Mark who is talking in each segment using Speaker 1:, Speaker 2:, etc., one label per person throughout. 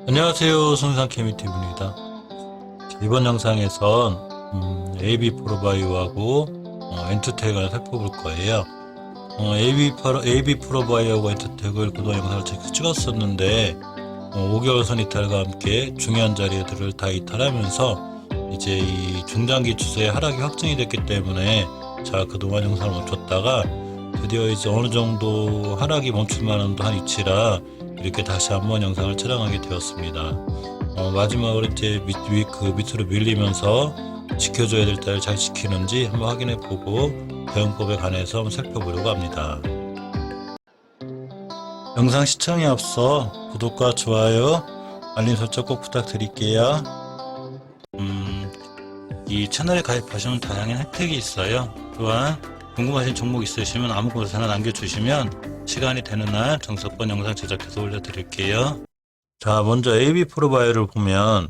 Speaker 1: 안녕하세요. 손상케미TV입니다. 이번 영상에선 AB 프로바이오하고 엔투텍을 살펴볼 거예요. AB 프로바이오하고 엔투텍을 그동안 영상을 찍었었는데 5개월 선 이탈과 함께 중요한 자리들을 다 이탈하면서 이제 이 중장기 추세의 하락이 확정이 됐기 때문에 자 그동안 영상을 멈췄다가 드디어 이제 어느 정도 하락이 멈출 만한 한 위치라 이렇게 다시 한번 영상을 촬영하게 되었습니다. 마지막으로 이제 밑으로 밀리면서 지켜줘야 될 때를 잘 지키는지 한번 확인해 보고 대응법에 관해서 한번 살펴보려고 합니다. 영상 시청에 앞서 구독과 좋아요, 알림 설정 꼭 부탁드릴게요. 이 채널에 가입하시면 다양한 혜택이 있어요. 또한 궁금하신 종목 있으시면 아무 곳에나 남겨주시면 시간이 되는 날 정석번 영상 제작해서 올려드릴게요. 자, 먼저 AB 프로바이오를 보면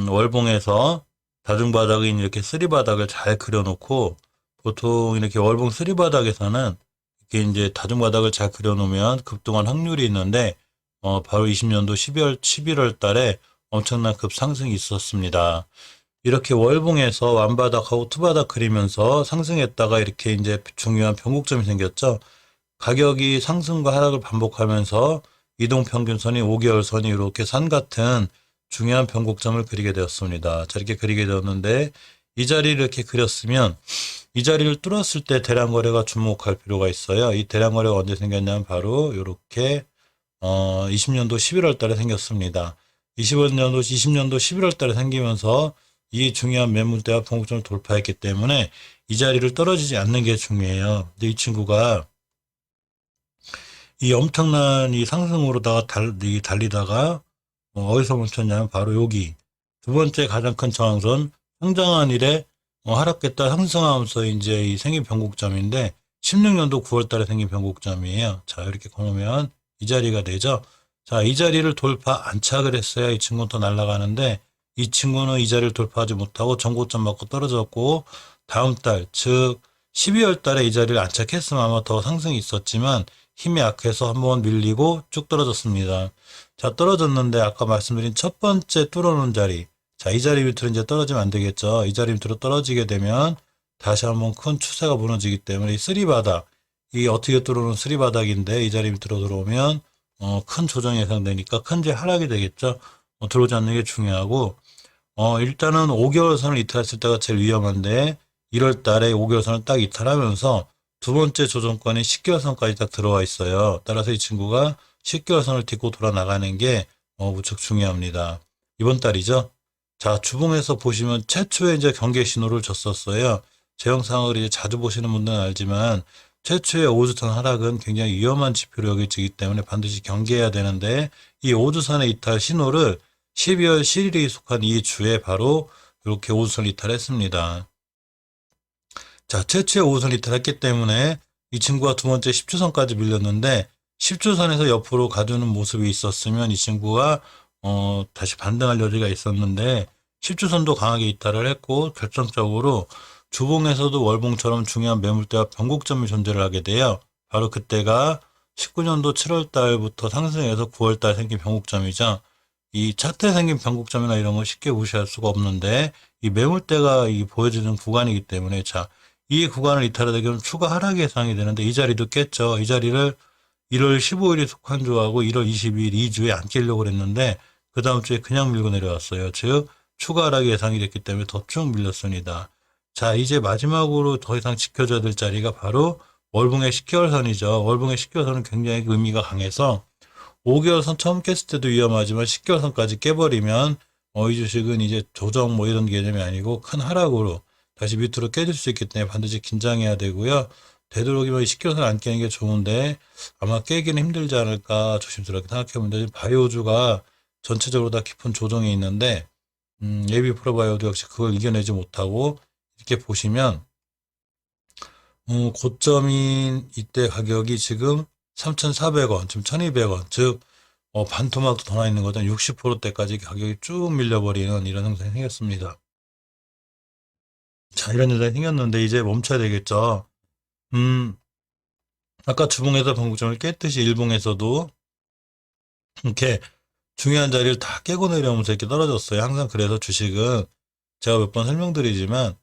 Speaker 1: 월봉에서 다중바닥인 이렇게 쓰리바닥을 잘 그려놓고 보통 이렇게 월봉 쓰리바닥에서는 이렇게 이제 다중바닥을 잘 그려놓으면 급등한 확률이 있는데 바로 20년도 11월 달에 엄청난 급상승이 있었습니다. 이렇게 월봉에서 완바닥하고 투바닥 그리면서 상승했다가 이렇게 이제 중요한 변곡점이 생겼죠. 가격이 상승과 하락을 반복하면서 이동평균선이 5개월 선이 이렇게 산 같은 중요한 변곡점을 그리게 되었습니다. 자, 이렇게 그리게 되었는데 이 자리를 이렇게 그렸으면 이 자리를 뚫었을 때 대량거래가 주목할 필요가 있어요. 이 대량거래가 언제 생겼냐면 바로 이렇게 20년도 11월 달에 생겼습니다. 20년도 11월 달에 생기면서 이 중요한 매물대와 변곡점을 돌파했기 때문에 이 자리를 떨어지지 않는 게 중요해요. 근데 이 친구가 이 엄청난 이 상승으로다가 달리다가 어디서 멈췄냐면 바로 여기 두 번째 가장 큰 저항선 상장한 이래 하락했다 상승하면서 이제 이 생긴 변곡점인데 16년도 9월 달에 생긴 변곡점이에요. 자, 이렇게 보면 이 자리가 되죠. 자, 이 자리를 돌파 안착을 했어야 이 친구는 더 날아가는데 이 친구는 이 자리를 돌파하지 못하고 전고점 맞고 떨어졌고 다음 달 즉 12월 달에 이 자리를 안착했으면 아마 더 상승이 있었지만 힘이 약해서 한번 밀리고 쭉 떨어졌습니다. 자, 떨어졌는데 아까 말씀드린 첫 번째 뚫어놓은 자리. 자, 이 자리 밑으로 이제 떨어지면 안 되겠죠. 이 자리 밑으로 떨어지게 되면 다시 한번 큰 추세가 무너지기 때문에 이 쓰리바닥, 이 어떻게 뚫어놓은 쓰리바닥인데 이 자리 밑으로 들어오면 큰 조정이 예상되니까 큰 하락이 되겠죠. 들어오지 않는 게 중요하고 일단은 5개월 선을 이탈했을 때가 제일 위험한데 1월 달에 5개월 선을 딱 이탈하면서 두 번째 조정권이 10개월 선까지 딱 들어와 있어요. 따라서 이 친구가 10개월 선을 딛고 돌아 나가는 게 무척 중요합니다. 이번 달이죠. 자, 주봉에서 보시면 최초의 이제 경계 신호를 줬었어요. 제 영상을 이제 자주 보시는 분들은 알지만 최초의 5주선 하락은 굉장히 위험한 지표로 여겨지기 때문에 반드시 경계해야 되는데 이 5주선의 이탈 신호를 12월 7일에 속한 이 주에 바로 이렇게 5주선 이탈했습니다. 자, 최초의 5주선 이탈했기 때문에 이 친구가 두 번째 10주선까지 밀렸는데 10주선에서 옆으로 가주는 모습이 있었으면 이 친구가 다시 반등할 여지가 있었는데 10주선도 강하게 이탈을 했고 결정적으로 주봉에서도 월봉처럼 중요한 매물대와 변곡점이 존재를 하게 돼요. 바로 그때가 19년도 7월 달부터 상승해서 9월 달 생긴 변곡점이죠. 이 차트에 생긴 변곡점이나 이런 거 쉽게 무시할 수가 없는데 이 매물대가 보여지는 구간이기 때문에 자, 이 구간을 이탈하게 되면 추가 하락이 예상이 되는데 이 자리도 깼죠. 이 자리를 1월 15일이 속한 주하고 1월 22일 2주에 안 깨려고 그랬는데 그 다음 주에 그냥 밀고 내려왔어요. 즉 추가 하락이 예상이 됐기 때문에 더 쭉 밀렸습니다. 자, 이제 마지막으로 더 이상 지켜줘야 될 자리가 바로 월봉의 10개월 선이죠. 월봉의 10개월 선은 굉장히 의미가 강해서 5개월 선 처음 깼을 때도 위험하지만 10개월 선까지 깨버리면 이 주식은 이제 조정 이런 개념이 아니고 큰 하락으로 다시 밑으로 깨질 수 있기 때문에 반드시 긴장해야 되고요. 되도록이면 10개월 선 안 깨는 게 좋은데 아마 깨기는 힘들지 않을까 조심스럽게 생각해보면 되죠. 바이오주가 전체적으로 다 깊은 조정이 있는데 AB 프로바이오도 역시 그걸 이겨내지 못하고 이렇게 보시면 고점인 이때 가격이 지금 3,400원, 지금 1,200원, 즉 반토막도 더 나 있는 거죠. 60%대까지 가격이 쭉 밀려버리는 이런 현상이 생겼습니다. 자, 이런 현상이 생겼는데 이제 멈춰야 되겠죠. 아까 주봉에서 변곡점을 깼듯이 일봉에서도 이렇게 중요한 자리를 다 깨고 내려오면서 이렇게 떨어졌어요. 항상 그래서 주식은 제가 몇 번 설명드리지만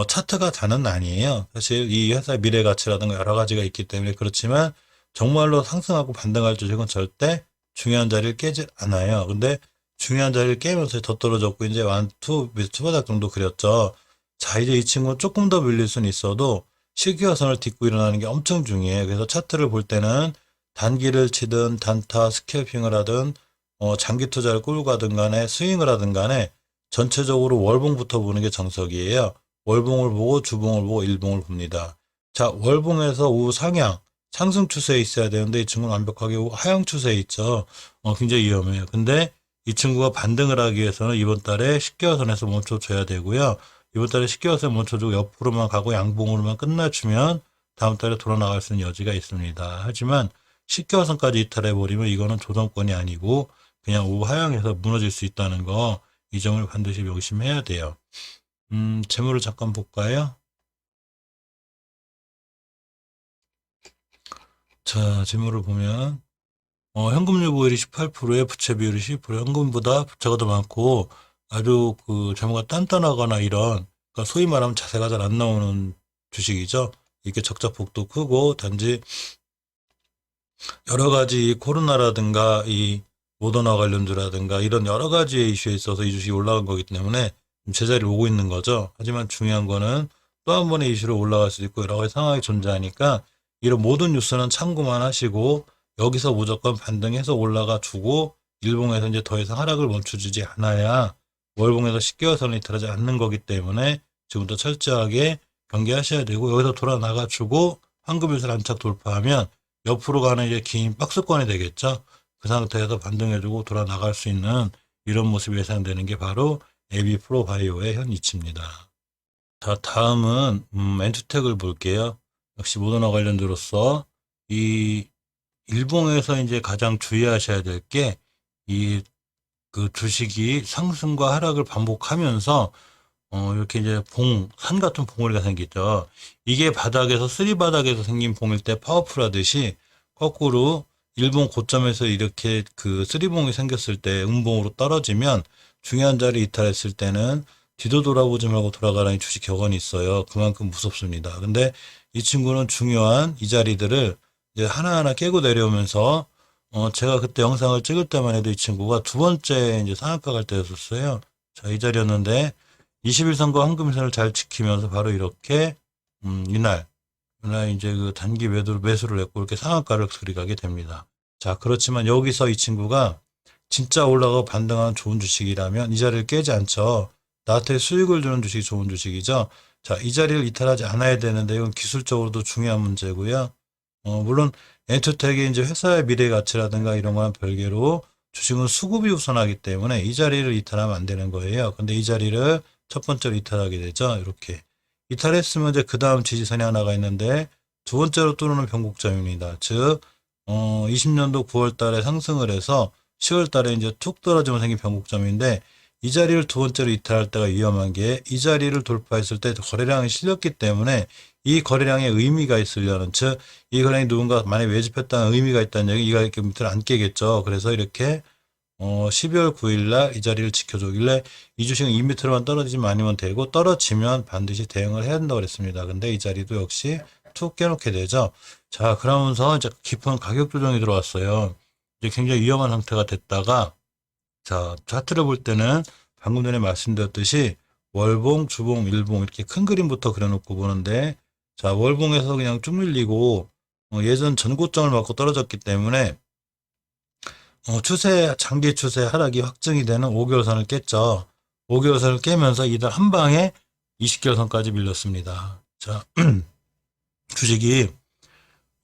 Speaker 1: 차트가 다는 아니에요. 사실 이 회사의 미래 가치라든가 여러 가지가 있기 때문에 그렇지만 정말로 상승하고 반등할 주식은 절대 중요한 자리를 깨지 않아요. 근데 중요한 자리를 깨면서 더 떨어졌고 이제 완투 투바닥 정도 그렸죠. 자, 이제 이 친구는 조금 더 밀릴 수는 있어도 실기화선을 딛고 일어나는 게 엄청 중요해요. 그래서 차트를 볼 때는 단기를 치든 단타 스캘핑을 하든 장기 투자를 끌고 가든 간에 스윙을 하든 간에 전체적으로 월봉부터 보는 게 정석이에요. 월봉을 보고 주봉을 보고 일봉을 봅니다. 자, 월봉에서 우상향 상승 추세에 있어야 되는데 이 친구는 완벽하게 하향 추세에 있죠. 굉장히 위험해요. 근데 이 친구가 반등을 하기 위해서는 이번 달에 10개월선에서 멈춰줘야 되고요. 이번 달에 10개월선 멈춰주고 옆으로만 가고 양봉으로만 끝나주면 다음 달에 돌아 나갈 수 있는 여지가 있습니다. 하지만 10개월선까지 이탈해버리면 이거는 조정권이 아니고 그냥 우하향에서 무너질 수 있다는 거, 이 점을 반드시 명심해야 돼요. 재물을 잠깐 볼까요? 자, 재물을 보면 현금률 보율이 18%에 부채 비율이 12%, 현금보다 부채가 더 많고 아주 그 재무가 단단하거나 이런, 그러니까 소위 말하면 자세가 잘 안 나오는 주식이죠. 이렇게 적자폭도 크고 단지 여러 가지 코로나라든가 이 모더나 관련주라든가 이런 여러 가지의 이슈에 있어서 이 주식이 올라간 거기 때문에 제자리에 오고 있는 거죠. 하지만 중요한 거는 또 한 번의 이슈로 올라갈 수도 있고 여러 가지 상황이 존재하니까 이런 모든 뉴스는 참고만 하시고 여기서 무조건 반등해서 올라가 주고 일봉에서 이제 더 이상 하락을 멈춰주지 않아야 월봉에서 10개월선을 이탈하지 않는 거기 때문에 지금부터 철저하게 경계하셔야 되고 여기서 돌아 나가 주고 황금일선 안착 돌파하면 옆으로 가는 이제 긴 박스권이 되겠죠. 그 상태에서 반등해주고 돌아 나갈 수 있는 이런 모습이 예상되는 게 바로 AB프로바이오의 현 위치입니다. 자, 다음은 엔투텍을 볼게요. 역시 모더나 관련주로서 이 일봉에서 이제 가장 주의하셔야 될 게 이 그 주식이 상승과 하락을 반복하면서 이렇게 이제 산 같은 봉우리가 생기죠. 이게 바닥에서, 쓰리바닥에서 생긴 봉일 때 파워풀하듯이 거꾸로 일봉 고점에서 이렇게 그 쓰리봉이 생겼을 때 음봉으로 떨어지면 중요한 자리 이탈했을 때는 뒤도 돌아보지 말고 돌아가라는 주식 격언이 있어요. 그만큼 무섭습니다. 근데 이 친구는 중요한 이 자리들을 이제 하나하나 깨고 내려오면서 제가 그때 영상을 찍을 때만 해도 이 친구가 두 번째 이제 상한가 갈 때였었어요. 자, 이 자리였는데 21선과 황금선을 잘 지키면서 바로 이렇게 이날 이제 그 단기 매수를 했고 이렇게 상한가를 들이가게 됩니다. 자, 그렇지만 여기서 이 친구가 진짜 올라가고 반등하는 좋은 주식이라면 이 자리를 깨지 않죠. 나한테 수익을 주는 주식이 좋은 주식이죠. 자, 이 자리를 이탈하지 않아야 되는데 이건 기술적으로도 중요한 문제고요. 물론 엔투텍이 이제 회사의 미래 가치라든가 이런 거랑 별개로 주식은 수급이 우선하기 때문에 이 자리를 이탈하면 안 되는 거예요. 근데 이 자리를 첫 번째로 이탈하게 되죠. 이렇게 이탈했으면 이제 그 다음 지지선이 하나가 있는데 두 번째로 뚫는 변곡점입니다. 즉 20년도 9월 달에 상승을 해서 10월 달에 이제 툭 떨어지면 생긴 변곡점인데 이 자리를 두 번째로 이탈할 때가 위험한 게 이 자리를 돌파했을 때 거래량이 실렸기 때문에 이 거래량에 의미가 있으려는, 즉 이 거래량이 누군가 만약에 매집했다는 의미가 있다는 얘기, 이가 이렇게 밑으로 안 깨겠죠. 그래서 이렇게 12월 9일 날 이 자리를 지켜주길래 이 주식은 2m만 떨어지면 아니면 되고 떨어지면 반드시 대응을 해야 된다고 그랬습니다. 근데 이 자리도 역시 툭 깨놓게 되죠. 자, 그러면서 이제 깊은 가격 조정이 들어왔어요. 이제 굉장히 위험한 상태가 됐다가, 자, 차트를 볼 때는 방금 전에 말씀드렸듯이 월봉, 주봉, 일봉 이렇게 큰 그림부터 그려놓고 보는데, 자, 월봉에서 그냥 쭉 밀리고 예전 전고점을 맞고 떨어졌기 때문에 장기 추세 하락이 확정이 되는 5개월선을 깼죠. 5개월선을 깨면서 이달 한 방에 20개월선까지 밀렸습니다. 자, 주식이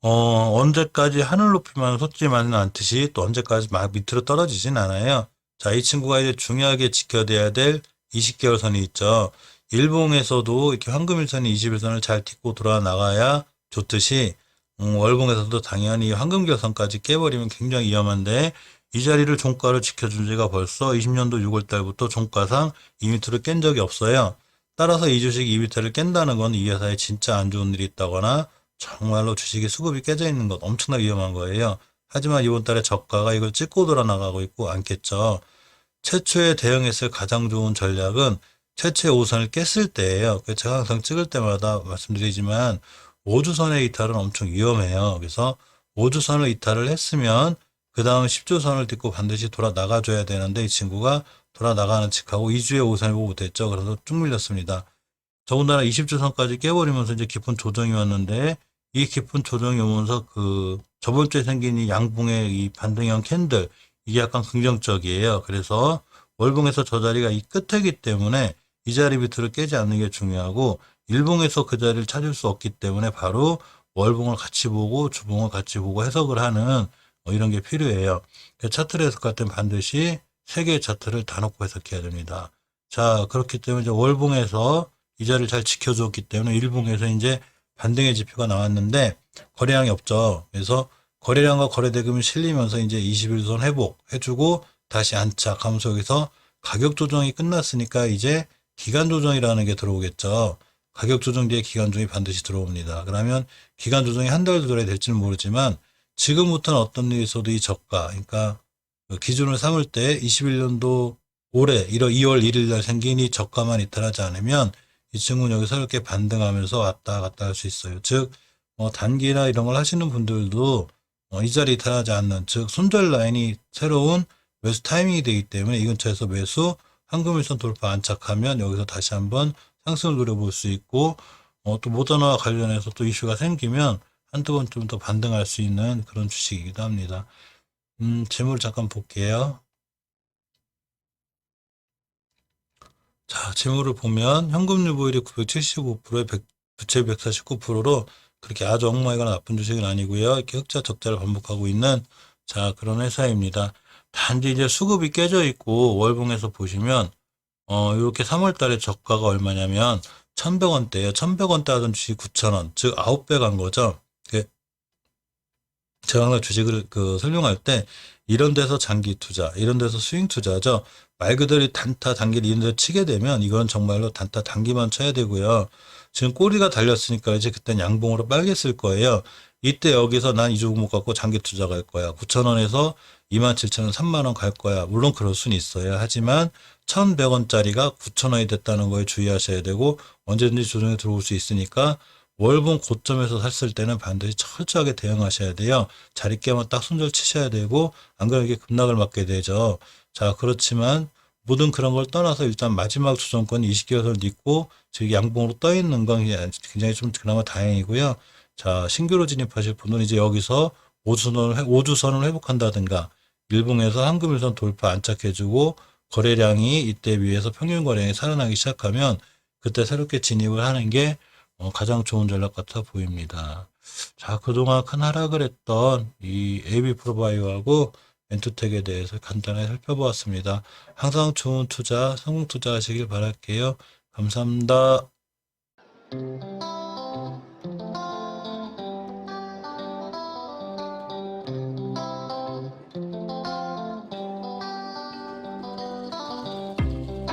Speaker 1: 언제까지 하늘 높이만 솟지만은 않듯이 또 언제까지 막 밑으로 떨어지진 않아요. 자, 이 친구가 이제 중요하게 지켜야 될 20개월선이 있죠. 일봉에서도 이렇게 황금일선이 21선을 잘 딛고 돌아 나가야 좋듯이 월봉에서도 당연히 황금결선까지 깨버리면 굉장히 위험한데 이 자리를 종가를 지켜준 지가 벌써 20년도 6월 달부터 종가상 2m를 깬 적이 없어요. 따라서 이 주식 2m를 깬다는 건 이 회사에 진짜 안 좋은 일이 있다거나 정말로 주식의 수급이 깨져 있는 것, 엄청나게 위험한 거예요. 하지만 이번 달에 저가가 이걸 찍고 돌아 나가고 있고 않겠죠. 최초에 대응했을 가장 좋은 전략은 최초의 5선을 깼을 때예요. 그래서 제가 항상 찍을 때마다 말씀드리지만 5주선의 이탈은 엄청 위험해요. 그래서 5주선을 이탈을 했으면 그 다음 10주선을 딛고 반드시 돌아 나가줘야 되는데 이 친구가 돌아 나가는 칙하고 2주에 5선을 보고 못했죠. 그래서 쭉 밀렸습니다. 더군다나 20주선까지 깨버리면서 이제 깊은 조정이 왔는데 이 깊은 조정이 오면서 그 저번 주에 생긴 이 양봉의 이 반등형 캔들 이게 약간 긍정적이에요. 그래서 월봉에서 저 자리가 이 끝이기 때문에 이 자리 밑으로 깨지 않는 게 중요하고 일봉에서 그 자리를 찾을 수 없기 때문에 바로 월봉을 같이 보고 주봉을 같이 보고 해석을 하는 이런 게 필요해요. 차트를 해석할 땐 반드시 세 개의 차트를 다 놓고 해석해야 됩니다. 자, 그렇기 때문에 이제 월봉에서 이 자리를 잘 지켜줬기 때문에 일봉에서 이제 반등의 지표가 나왔는데 거래량이 없죠. 그래서 거래량과 거래대금이 실리면서 이제 21선 회복해주고 다시 안착하면서 여기서 가격 조정이 끝났으니까 이제 기간 조정이라는 게 들어오겠죠. 가격 조정 뒤에 기간 조정이 반드시 들어옵니다. 그러면 기간 조정이 한 달, 두 달이 될지는 모르지만 지금부터는 어떤 일이 있어도 이 저가, 그러니까 기준을 삼을 때 21년도 올해 2월 1일 날 생긴 이 저가만 이탈하지 않으면 이 친구는 여기서 이렇게 반등하면서 왔다 갔다 할 수 있어요. 즉, 단기나 이런 걸 하시는 분들도 이 자리 이탈하지 않는, 즉, 손절 라인이 새로운 매수 타이밍이 되기 때문에 이 근처에서 매수, 한금일선 돌파 안착하면 여기서 다시 한번 상승을 노려볼 수 있고, 또 모더나와 관련해서 또 이슈가 생기면 한두 번쯤 더 반등할 수 있는 그런 주식이기도 합니다. 재물 잠깐 볼게요. 자, 재물을 보면 현금 유보율이 975%에 부채 149%로 그렇게 아주 엉망이거나 나쁜 주식은 아니고요. 이렇게 흑자 적자를 반복하고 있는 자, 그런 회사입니다. 단지 이제 수급이 깨져 있고 월봉에서 보시면 이렇게 3월 달에 저가가 얼마냐면 1,100원대예요. 1,100원대 하던 주식 9,000원. 즉 9배 간 거죠. 제가 항상 주식을 설명할 때 이런 데서 장기 투자, 이런 데서 스윙 투자죠. 말 그대로 단타 단기를 이런 데서 치게 되면 이건 정말로 단타 단기만 쳐야 되고요. 지금 꼬리가 달렸으니까 이제 그땐 양봉으로 빨겠을 거예요. 이때 여기서 난 이 종목 갖고 장기 투자 갈 거야. 9,000원에서 27,000원, 3만원 갈 거야. 물론 그럴 수는 있어요. 하지만 1,100원짜리가 9,000원이 됐다는 거에 주의하셔야 되고 언제든지 조정에 들어올 수 있으니까 월봉 고점에서 샀을 때는 반드시 철저하게 대응하셔야 돼요. 자리 깨면 딱 손절 치셔야 되고 안 그러면 이게 급락을 맞게 되죠. 자, 그렇지만 모든 그런 걸 떠나서 일단 마지막 조정권 20개월을 딛고 지금 양봉으로 떠 있는 건 굉장히 좀 그나마 다행이고요. 자, 신규로 진입하실 분은 이제 여기서 5주선을 회복한다든가 일봉에서 한금일선 돌파 안착해주고 거래량이 이때 비해서 평균 거래량이 살아나기 시작하면 그때 새롭게 진입을 하는 게 가장 좋은 전략 같아 보입니다. 자, 그동안 큰 하락을 했던 이 AB프로바이오하고 엔투텍에 대해서 간단하게 살펴보았습니다. 항상 좋은 투자, 성공 투자 하시길 바랄게요. 감사합니다.